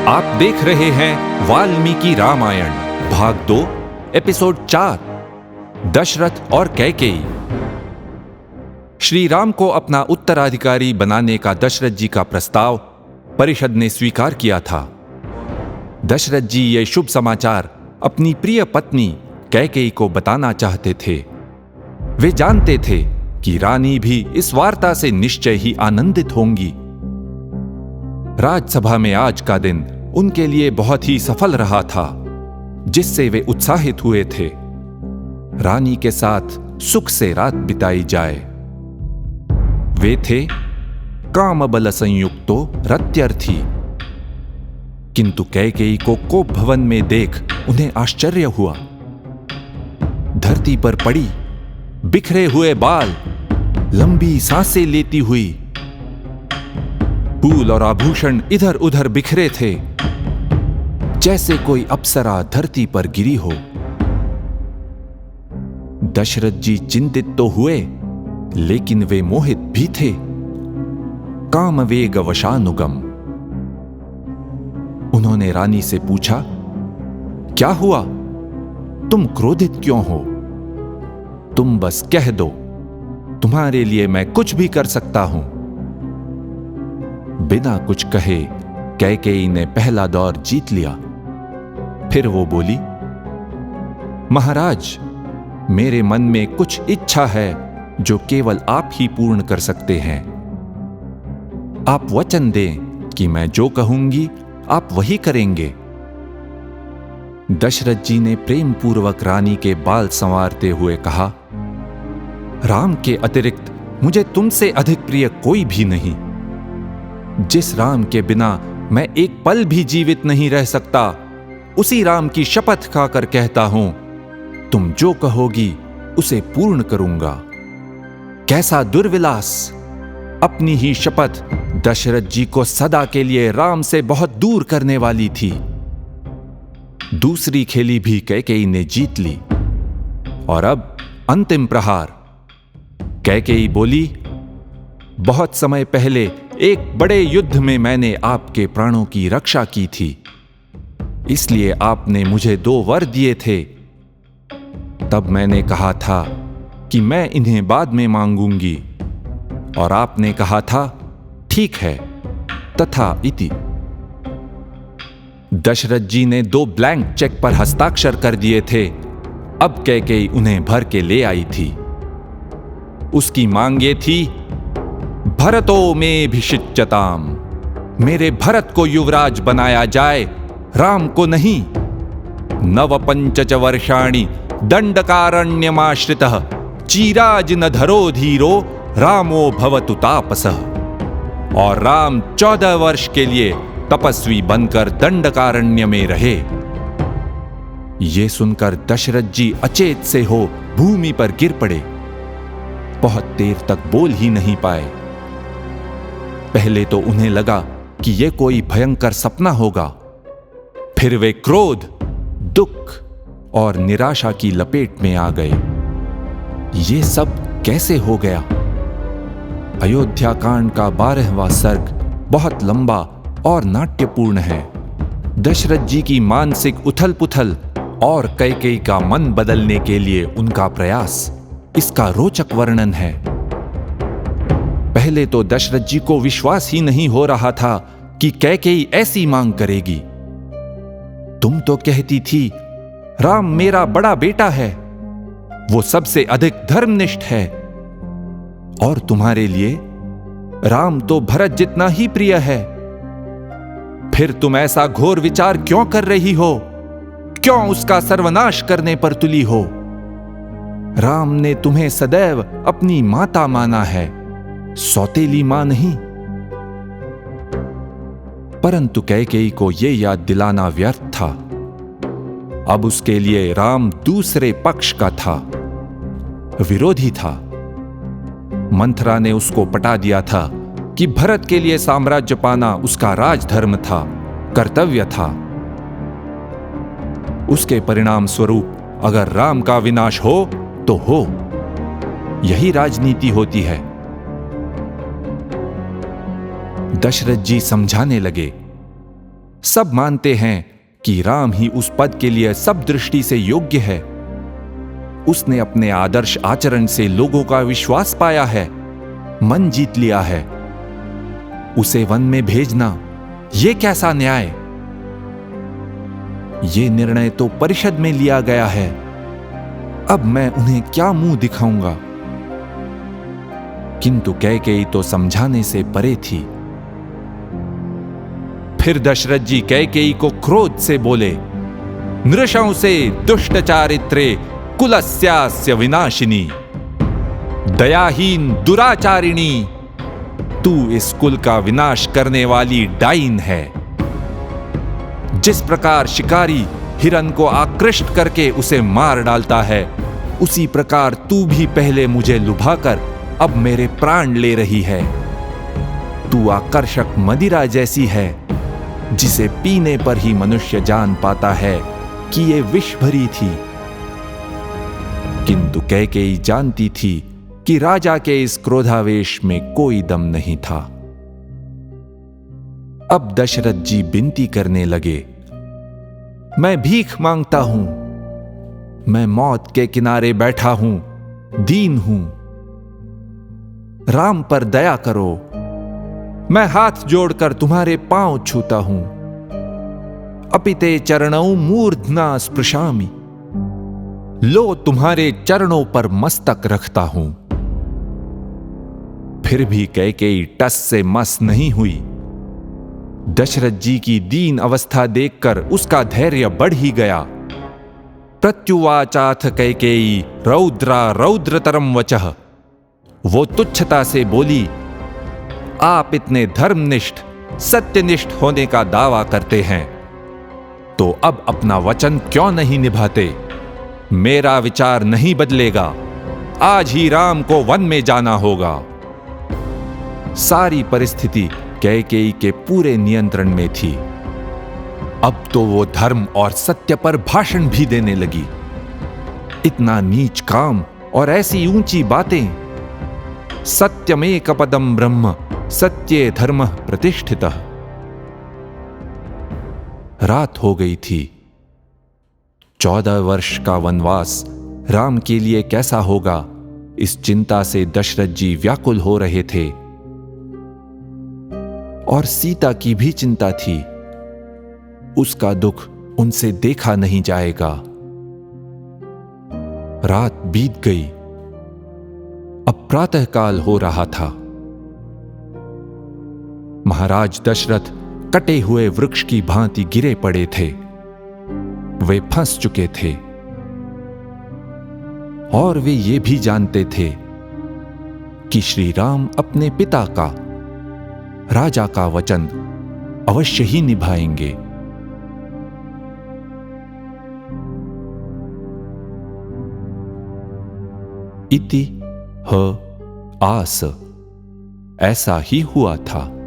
आप देख रहे हैं वाल्मीकि रामायण भाग 2 एपिसोड 4 दशरथ और कैकेयी। श्री राम को अपना उत्तराधिकारी बनाने का दशरथ जी का प्रस्ताव परिषद ने स्वीकार किया था। दशरथ जी ये शुभ समाचार अपनी प्रिय पत्नी कैकेयी को बताना चाहते थे। वे जानते थे कि रानी भी इस वार्ता से निश्चय ही आनंदित होंगी। राजसभा में आज का दिन उनके लिए बहुत ही सफल रहा था, जिससे वे उत्साहित हुए थे। रानी के साथ सुख से रात बिताई जाए। वे थे काम बल संयुक्तो रत्यर्थी। किंतु कैकेयी को कोप भवन में देख उन्हें आश्चर्य हुआ। धरती पर पड़ी बिखरे हुए बाल, लंबी सांसें लेती हुई, फूल और आभूषण इधर उधर बिखरे थे, जैसे कोई अप्सरा धरती पर गिरी हो। दशरथ जी चिंतित तो हुए, लेकिन वे मोहित भी थे। काम वेग वशानुगम। उन्होंने रानी से पूछा, क्या हुआ? तुम क्रोधित क्यों हो? तुम बस कह दो, तुम्हारे लिए मैं कुछ भी कर सकता हूं। बिना कुछ कहे कैकेयी ने पहला दौर जीत लिया। फिर वो बोली, महाराज, मेरे मन में कुछ इच्छा है जो केवल आप ही पूर्ण कर सकते हैं। आप वचन दें कि मैं जो कहूंगी आप वही करेंगे। दशरथ जी ने प्रेम पूर्वक रानी के बाल संवारते हुए कहा, राम के अतिरिक्त मुझे तुमसे अधिक प्रिय कोई भी नहीं। जिस राम के बिना मैं एक पल भी जीवित नहीं रह सकता, उसी राम की शपथ खाकर कहता हूं, तुम जो कहोगी उसे पूर्ण करूंगा। कैसा दुर्विलास! अपनी ही शपथ दशरथ जी को सदा के लिए राम से बहुत दूर करने वाली थी। दूसरी खेली भी कैकेयी ने जीत ली। और अब अंतिम प्रहार। कैकेयी बोली, बहुत समय पहले एक बड़े युद्ध में मैंने आपके प्राणों की रक्षा की थी, इसलिए आपने मुझे 2 वर दिए थे। तब मैंने कहा था कि मैं इन्हें बाद में मांगूंगी, और आपने कहा था ठीक है, तथा इति। दशरथ जी ने 2 ब्लैंक चेक पर हस्ताक्षर कर दिए थे। अब कैकेयी उन्हें भर के ले आई थी। उसकी मांग ये थी, भरतो में भिषिच्यताम, मेरे भरत को युवराज बनाया जाए, राम को नहीं। नव पंचच वर्षाणि दंडकारण्यमाश्रितः, चीराज न धरो धीरो, रामो भवतु तापसः। और राम 14 वर्ष के लिए तपस्वी बनकर दंडकारण्य में रहे। ये सुनकर दशरथ जी अचेत से हो भूमि पर गिर पड़े। बहुत देर तक बोल ही नहीं पाए। पहले तो उन्हें लगा कि यह कोई भयंकर सपना होगा। फिर वे क्रोध, दुख और निराशा की लपेट में आ गए। ये सब कैसे हो गया? अयोध्या कांड का 12वां सर्ग बहुत लंबा और नाट्यपूर्ण है। दशरथ जी की मानसिक उथल पुथल और कैकेयी का मन बदलने के लिए उनका प्रयास, इसका रोचक वर्णन है। पहले तो दशरथ जी को विश्वास ही नहीं हो रहा था कि कैकेयी ऐसी मांग करेगी। तुम तो कहती थी, राम मेरा बड़ा बेटा है, वो सबसे अधिक धर्मनिष्ठ है, और तुम्हारे लिए राम तो भरत जितना ही प्रिय है। फिर तुम ऐसा घोर विचार क्यों कर रही हो? क्यों उसका सर्वनाश करने पर तुली हो? राम ने तुम्हें सदैव अपनी माता माना है, सौतेली मां नहीं। परंतु कैकेयी को यह याद दिलाना व्यर्थ था। अब उसके लिए राम दूसरे पक्ष का था, विरोधी था। मंथरा ने उसको पटा दिया था कि भरत के लिए साम्राज्य पाना उसका राजधर्म था, कर्तव्य था। उसके परिणाम स्वरूप अगर राम का विनाश हो तो हो, यही राजनीति होती है। दशरथ जी समझाने लगे, सब मानते हैं कि राम ही उस पद के लिए सब दृष्टि से योग्य है। उसने अपने आदर्श आचरण से लोगों का विश्वास पाया है, मन जीत लिया है। उसे वन में भेजना यह कैसा न्याय? ये निर्णय तो परिषद में लिया गया है। अब मैं उन्हें क्या मुंह दिखाऊंगा? किंतु कैकेयी तो समझाने से परे थी। फिर दशरथ जी कैकेयी को क्रोध से बोले, नृशंसे दुष्ट चारित्रे कुलस्यास्य विनाशिनी, दयाहीन दुराचारिणी, तू इस कुल का विनाश करने वाली डाइन है। जिस प्रकार शिकारी हिरन को आकृष्ट करके उसे मार डालता है, उसी प्रकार तू भी पहले मुझे लुभाकर अब मेरे प्राण ले रही है। तू आकर्षक मदिरा जैसी है, जिसे पीने पर ही मनुष्य जान पाता है कि ये विष भरी थी। किंतु कैकेयी जानती थी कि राजा के इस क्रोधावेश में कोई दम नहीं था। अब दशरथ जी विनती करने लगे, मैं भीख मांगता हूं, मैं मौत के किनारे बैठा हूं, दीन हूं, राम पर दया करो। मैं हाथ जोड़कर तुम्हारे पांव छूता हूं। अपिते चरणौ मूर्ध्ना स्पृशामि, लो तुम्हारे चरणों पर मस्तक रखता हूं। फिर भी कैकेयी टस से मस नहीं हुई। दशरथ जी की दीन अवस्था देखकर उसका धैर्य बढ़ ही गया। प्रत्युवाचाथ कैकेयी रौद्रा रौद्रतरम वचः, वो तुच्छता से बोली, आप इतने धर्मनिष्ठ सत्यनिष्ठ होने का दावा करते हैं, तो अब अपना वचन क्यों नहीं निभाते? मेरा विचार नहीं बदलेगा, आज ही राम को वन में जाना होगा। सारी परिस्थिति कैकेयी के पूरे नियंत्रण में थी। अब तो वो धर्म और सत्य पर भाषण भी देने लगी। इतना नीच काम और ऐसी ऊंची बातें। सत्यमेक पदम ब्रह्म सत्ये धर्मः प्रतिष्ठितः। रात हो गई थी। 14 वर्ष का वनवास राम के लिए कैसा होगा, इस चिंता से दशरथ जी व्याकुल हो रहे थे। और सीता की भी चिंता थी। उसका दुख उनसे देखा नहीं जाएगा। रात बीत गई। अब प्रातःकाल हो रहा था। महाराज दशरथ कटे हुए वृक्ष की भांति गिरे पड़े थे। वे फंस चुके थे और वे ये भी जानते थे कि श्री राम अपने पिता का, राजा का वचन अवश्य ही निभाएंगे। इति ह आस, ऐसा ही हुआ था।